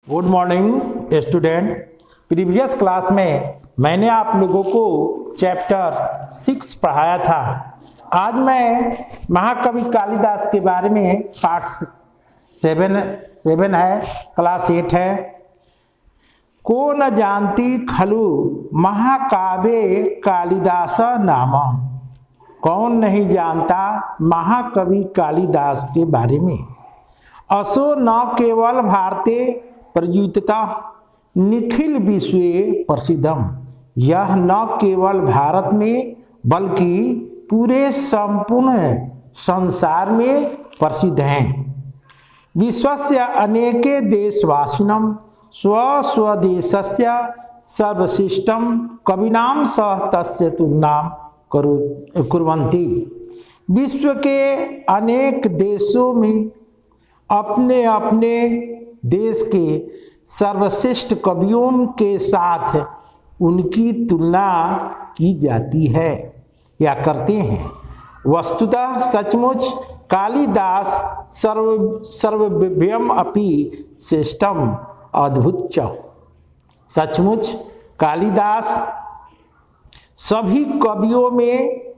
Good morning student. Previous class में मैंने आप लोगों को चैप्टर 6 पढ़ाया था। आज मैं महाकवि कालिदास के बारे में पार्ट 7 है, क्लास 8 है। को न जानती खलु महाकाव्य कालिदास नाम। कौन नहीं जानता महाकवि कालिदास के बारे में। असो न केवल भारतीय प्रयुक्तता निखिल विश्व प्रसिद्धम। यह न केवल भारत में बल्कि पूरे संपूर्ण संसार में प्रसिद्ध हैं। विश्वस्य अनेके देशवासिनं स्वस्वदेशस्य सर्वश्रेष्ठं कविनां सह तस्य तुलनां कुर्वन्ति। विश्व के अनेक देशों में अपने अपने देश के सर्वश्रेष्ठ कवियों के साथ उनकी तुलना की जाती है या करते हैं। वस्तुतः सचमुच कालिदास सर्वभ्यम अपि श्रेष्ठम अद्भुत च। सचमुच कालिदास सभी कवियों में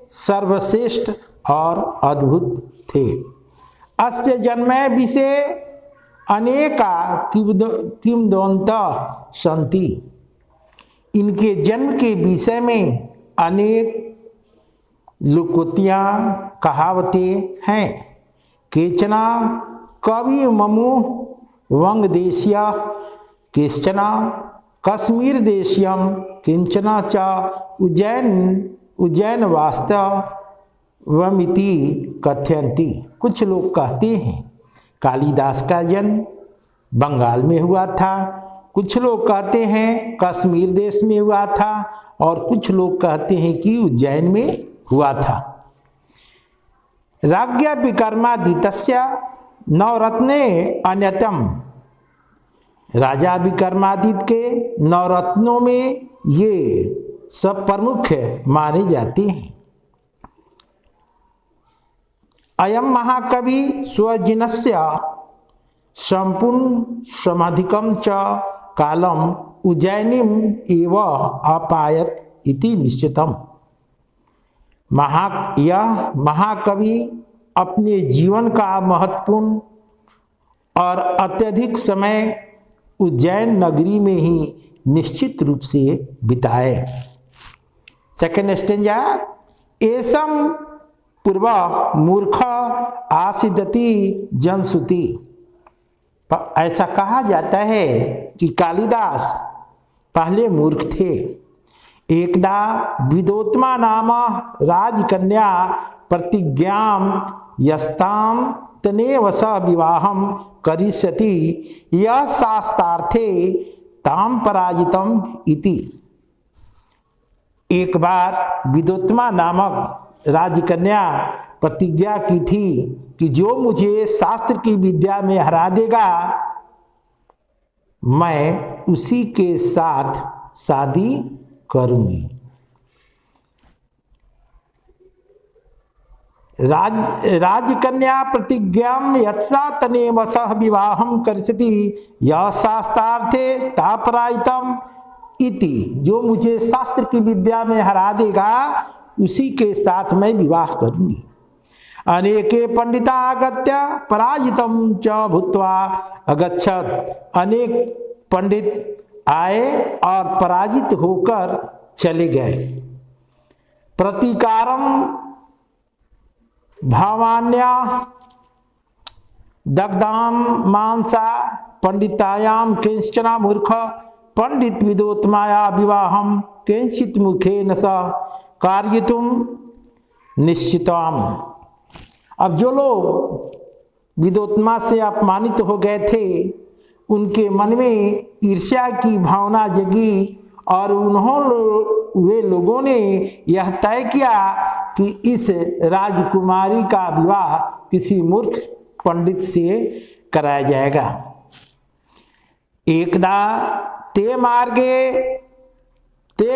सर्वश्रेष्ठ और अद्भुत थे। अस्य जन्मे विषय अनेका किंवदंता सन्ति। इनके जन्म के विषय में अनेक लोकोक्तियाँ कहावतें हैं। केचना कवि ममु वंग देशीय, केचन कश्मीर देशीयम, किंचना च उज्जैन वास्तवमिति कथयन्ति। कुछ लोग कहते हैं कालिदास का जन्म बंगाल में हुआ था, कुछ लोग कहते हैं कश्मीर देश में हुआ था, और कुछ लोग कहते हैं कि उज्जैन में हुआ था। राज्ञा विक्रमादित्यस्य नवरत्ने अन्यतम। राजा विक्रमादित्य के नवरत्नों में ये सब प्रमुख माने जाते हैं। अयम महाकवि स्वजिनस्य संपूर्ण समाधिकम च कालम उज्जैनीम एव अपायत इति निश्चितम। यह महाकवि अपने जीवन का महत्वपूर्ण और अत्यधिक समय उज्जैन नगरी में ही निश्चित रूप से बिताए। Second stanza. एसम पूर्व मूर्ख आसिदति जनश्रुति। ऐसा कहा जाता है कि कालिदास पहले मूर्ख थे। एकदा विदोत्मा नाम राजकन्या प्रतिज्ञां यस्तां तनेव स विवाहं करिष्यति यः शास्त्रार्थे तां पराजितम् इति। एक बार विदोत्मा नामक राजकन्या प्रतिज्ञा की थी कि जो मुझे शास्त्र की विद्या में हरा देगा मैं उसी के साथ शादी करूंगी। राजकन्या प्रतिज्ञां यत्सा तनेव सह विवाहं करिष्यति यः शास्त्रार्थे तापरायितम इति। जो मुझे शास्त्र की विद्या में हरा देगा उसी के साथ मैं विवाह करूंगी। अनेके पंडिता आगत्य पराजितम च भूत्वा अगच्छत। अनेक पंडित आए और पराजित होकर चले गए। प्रतिकारम भावान्या दग्धाम मांसा पंडितायाम किंचना मूर्ख पंडित विदोत्माया विवाहम किंचित मुखेन सह कार्यतुम निश्चितम। अब जो लोग विदोत्मा से अपमानित हो गए थे उनके मन में ईर्ष्या की भावना जगी और वे लोगों ने यह तय किया कि इस राजकुमारी का विवाह किसी मूर्ख पंडित से कराया जाएगा। एकदा ते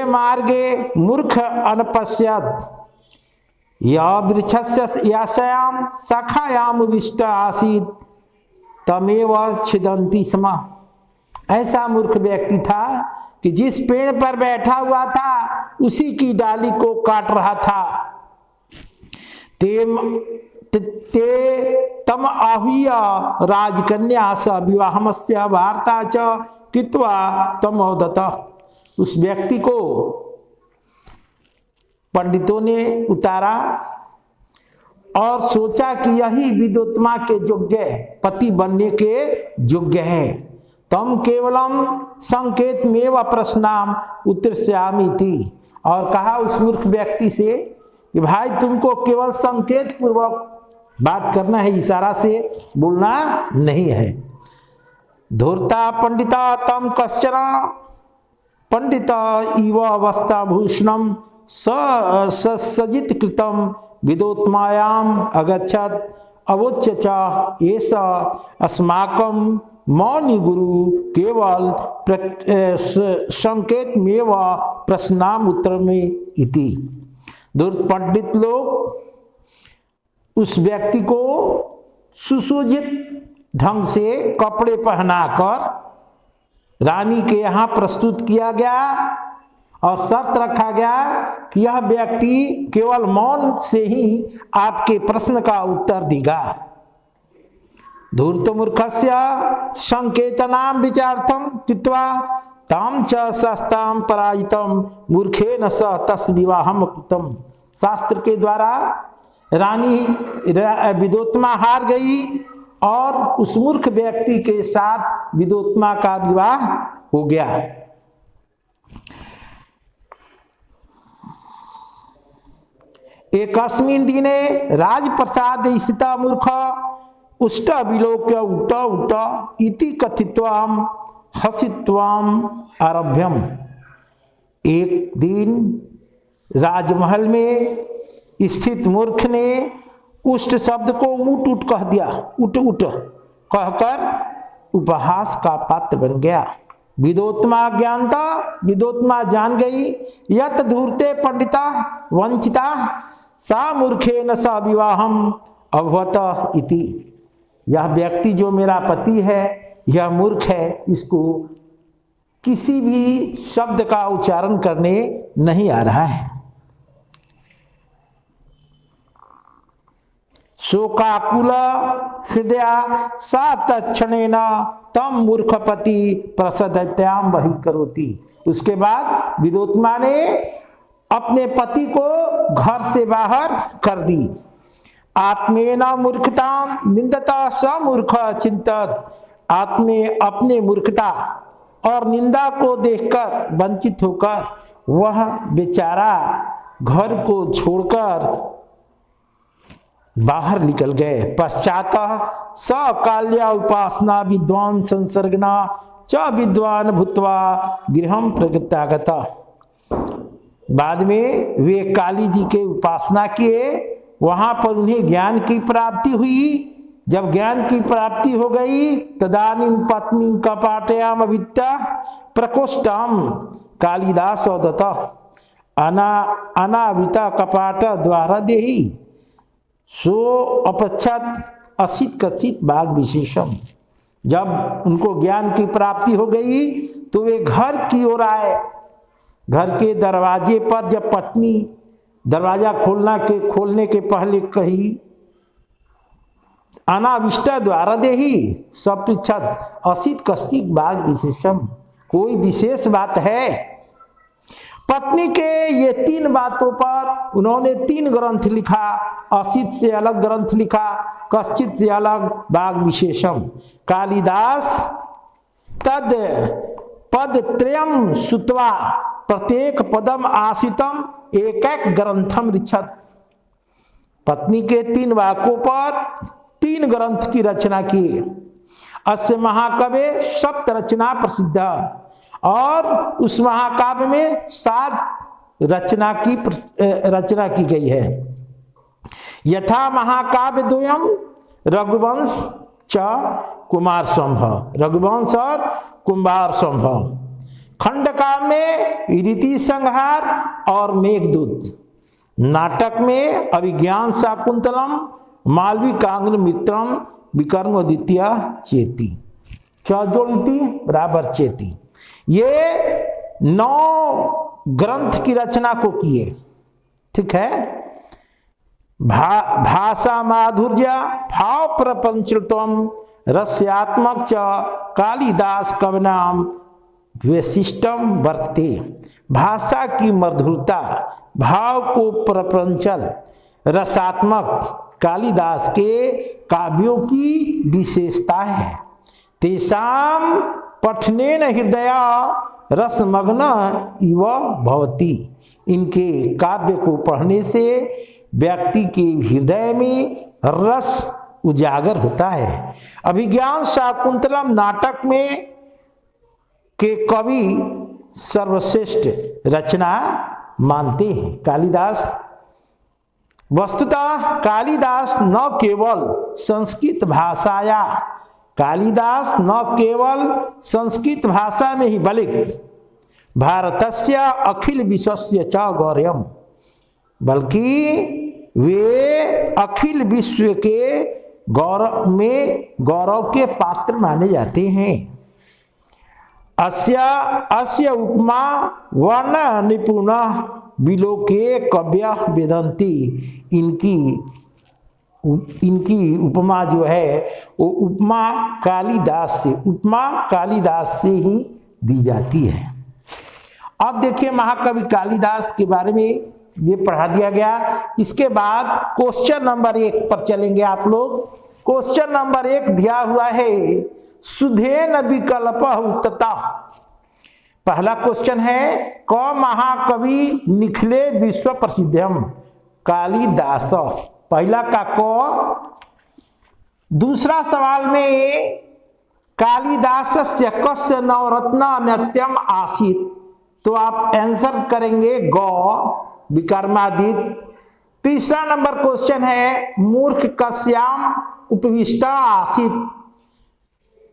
मार्गे मूर्ख अनपश्यत यह वृक्षस्य यास्याम शाखायाम विष्ट आसीत् तमेव छिदन्ति स्म। ऐसा मूर्ख व्यक्ति था कि जिस पेड़ पर बैठा हुआ था उसी की डाली को काट रहा था। ते तम आहूय राजकन्या स विवाहमस्य वार्ता च कृत्वा तमोदत। उस व्यक्ति को पंडितों ने उतारा और सोचा कि यही विदोत्मा के योग्य पति बनने के योग्य है। तम केवलम संकेत मेव प्रश्नाम उत्तरस्यामि थी, और कहा उस मूर्ख व्यक्ति से कि भाई तुमको केवल संकेत पूर्वक बात करना है, इशारा से बोलना नहीं है। धूर्ता पंडिता तम कश्चन पंडिता इव अवस्था भूषणम सज्जित कृतम विदोत्मायाम अगच्छत अवोच्य च एष अस्माकं मौनी गुरु केवल संकेत मेव प्रश्नाम उत्तर में इति। धूर्त पंडित लोग उस व्यक्ति को सुसज्जित ढंग से कपड़े पहनाकर रानी के यहाँ प्रस्तुत किया गया और शर्त रखा गया कि यह व्यक्ति केवल मौन से ही आपके प्रश्न का उत्तर देगा। धूर्त मूर्खस्य संकेतनाम विचार्थम कृत्वा ताम च शस्ताम पराजितम मूर्खेन स तस् विवाहम कृतम। शास्त्र के द्वारा रानी विदोत्मा हार गई और उस मूर्ख व्यक्ति के साथ विदोत्मा का विवाह हो गया। एकस्मिन् दिने राजप्रसाद स्थित मूर्ख उष्ट विलोक्य उट उट इति कथित्वाम हसित्वाम आरभ्यम। एक दिन राजमहल में स्थित मूर्ख ने उष्ट शब्द को उठ उठ कह दिया, उठ उठ कहकर उपहास का पात्र बन गया। विदोत्मा ज्ञानता, विदोत्मा जान गई यत धूर्ते पंडिता वंचिता सा मूर्खेन सा विवाहम अभवत इति। यह व्यक्ति जो मेरा पति है यह मूर्ख है, इसको किसी भी शब्द का उच्चारण करने नहीं आ रहा है। शोकाकुल हृदय सा तत्क्षणेन तम मूर्खपति प्रसदत्याम वही करोति। उसके बाद विदोत्मा ने अपने पति को घर से बाहर कर दी। आत्मेन मूर्खताम निंदता स मूर्ख चिंतत। आत्मे अपने मूर्खता और निंदा को देखकर वंचित होकर वह बेचारा घर को छोड़कर बाहर निकल गए। पश्चात स काल्या उपासना विद्वान संसर्गना च विद्वान भूत्वा गृहम प्रगत्यागत। बाद में वे काली जी के उपासना किए, वहां पर उन्हें ज्ञान की प्राप्ति हुई। जब ज्ञान की प्राप्ति हो गई तदानीं पत्नी कपाटयाम वित्ता प्रकोष्ठम कालिदास दत्त अनावृता कपाट द्वारा देही सो अपच्छत असित कथित बाग विशेषम। जब उनको ज्ञान की प्राप्ति हो गई तो वे घर की ओर आए। घर के दरवाजे पर जब पत्नी दरवाजा खोलने के पहले कही अनाविष्ट द्वारा देही सपृच्छत असित कथित बाग विशेषम। कोई विशेष बात है? पत्नी के ये 3 बातों पर उन्होंने 3 ग्रंथ लिखा। असित से अलग ग्रंथ लिखा, कश्चित से अलग बाग विशेषम। कालिदास तद पद त्रयम सुत्वा प्रत्येक पदम आशितम एक एक ग्रंथम रिछत। पत्नी के 3 वाक्यों पर 3 ग्रंथ की रचना की। अस्य महाकाव्य सप्त रचना प्रसिद्ध, और उस महाकाव्य में 7 रचना की गई है। यथा महाकाव्य द्वयम रघुवंश च कुमार संभव, रघुवंश और कुमार संभव। खंडकाव्य में रीति संहार और मेघदूत। नाटक में अभिज्ञान शाकुंतलम मालविकांग्न मित्रम विकर्म द्वितीय चेती। च जोड़ती बराबर चेती। ये 9 ग्रंथ की रचना को किए। ठीक है। भाषा माधुर्य भाव प्रपंचत्वम रस्यात्मक च कालिदास कवनाम वैशिष्टम वर्तते। भाषा की मधुरता, भाव को प्रपंचल, रसात्मक कालिदास के काव्यों की विशेषता है। तेषाम पठनेन हृदय रसमग्न इव भवति। इनके काव्य को पढ़ने से व्यक्ति के हृदय में रस उजागर होता है। अभिज्ञान शाकुंतलम नाटक में के कवि सर्वश्रेष्ठ रचना मानते हैं कालिदास। वस्तुतः कालिदास न केवल संस्कृत भाषाया, कालिदास न केवल संस्कृत भाषा में ही बल्कि भारतस्य अखिल विश्वस्य च गौर्यम, बल्कि वे अखिल विश्व के गौरव के पात्र माने जाते हैं। अस्य उपमा वर्ण निपुण विलोके कव्य वेदंती। इनकी उपमा जो है वो उपमा कालिदास से ही दी जाती है। अब देखिए महाकवि कालिदास के बारे में ये पढ़ा दिया गया। इसके बाद क्वेश्चन नंबर 1 पर चलेंगे आप लोग। क्वेश्चन नंबर 1 दिया हुआ है सुधेन विकल्प उत्तता। पहला क्वेश्चन है क महाकवि निखिले विश्व प्रसिद्धम कालिदास। पहला का क। दूसरा सवाल में कालिदासस्य कस्य नवरत्न अन्यतम आसीत्, तो आप आंसर करेंगे ग विक्रमादित्य। तीसरा नंबर क्वेश्चन है मूर्ख कस्याम उपविष्टा आसीत्,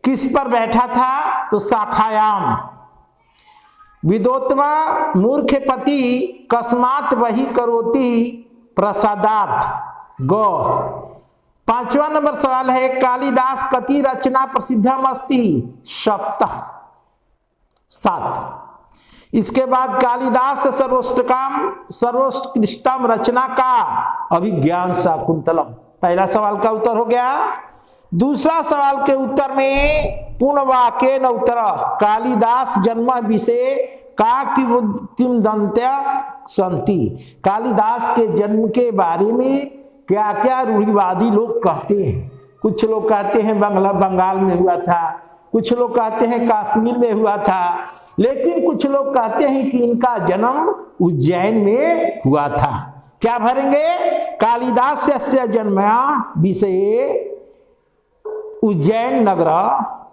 किस पर बैठा था, तो शाखायाम। विदोत्मा मूर्ख पति कस्मात् वही करोति प्रसादात् ग। पांचवा नंबर सवाल है कालिदास कति रचना प्रसिद्धम अस्ति, सप्तः 7। इसके बाद कालिदास सर्वोत्कृष्टम रचना का अभिज्ञान शाकुंतलम। पहला सवाल का उत्तर हो गया। दूसरा सवाल के उत्तर में पूर्णवाक्येन उत्तर कालिदास जन्म विषय का किंवदंत्या संति। कालिदास के जन्म के बारे में क्या क्या रूढ़िवादी लोग कहते हैं। कुछ लोग कहते हैं बंगाल में हुआ था, कुछ लोग कहते हैं कश्मीर में हुआ था, लेकिन कुछ लोग कहते हैं कि इनका जन्म उज्जैन में हुआ था। क्या भरेंगे, कालिदास से जन्मया विषय उज्जैन नगर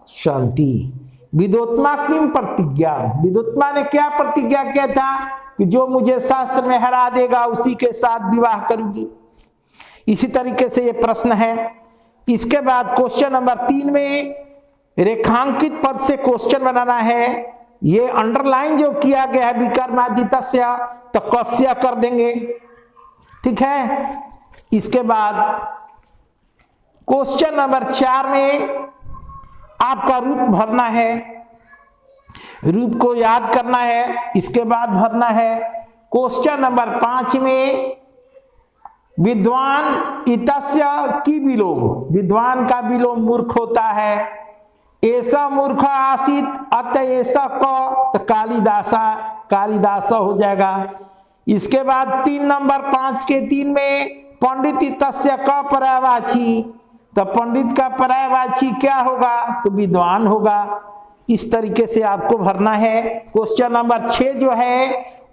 शांति। विदोत्मा किम प्रतिज्ञा, विदोत्मा ने क्या प्रतिज्ञा किया था कि जो मुझे शास्त्र में हरा देगा उसी के साथ विवाह करूंगी। इसी तरीके से ये प्रश्न है। इसके बाद क्वेश्चन नंबर 3 में रेखांकित पद से क्वेश्चन बनाना है। ये अंडरलाइन जो किया गया है विक्रमादित्य तो कस्य कर देंगे। ठीक है। इसके बाद क्वेश्चन नंबर 4 में आपका रूप भरना है, रूप को याद करना है, इसके बाद भरना है। क्वेश्चन नंबर 5 में विद्वान इतस्य की विलोम, विद्वान का विलोम मूर्ख होता है। ऐसा मूर्ख आसित अत ऐसा क, तो कालिदास हो जाएगा। इसके बाद 3 नंबर 5 के 3 में पंडित इतस्य क पर्यायवाची, तो पंडित का पर्यायवाची क्या होगा, तो विद्वान होगा। इस तरीके से आपको भरना है। क्वेश्चन नंबर 6 जो है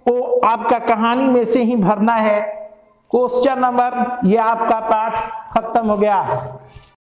वो आपका कहानी में से ही भरना है। क्वेश्चन नंबर, ये आपका पाठ खत्म हो गया।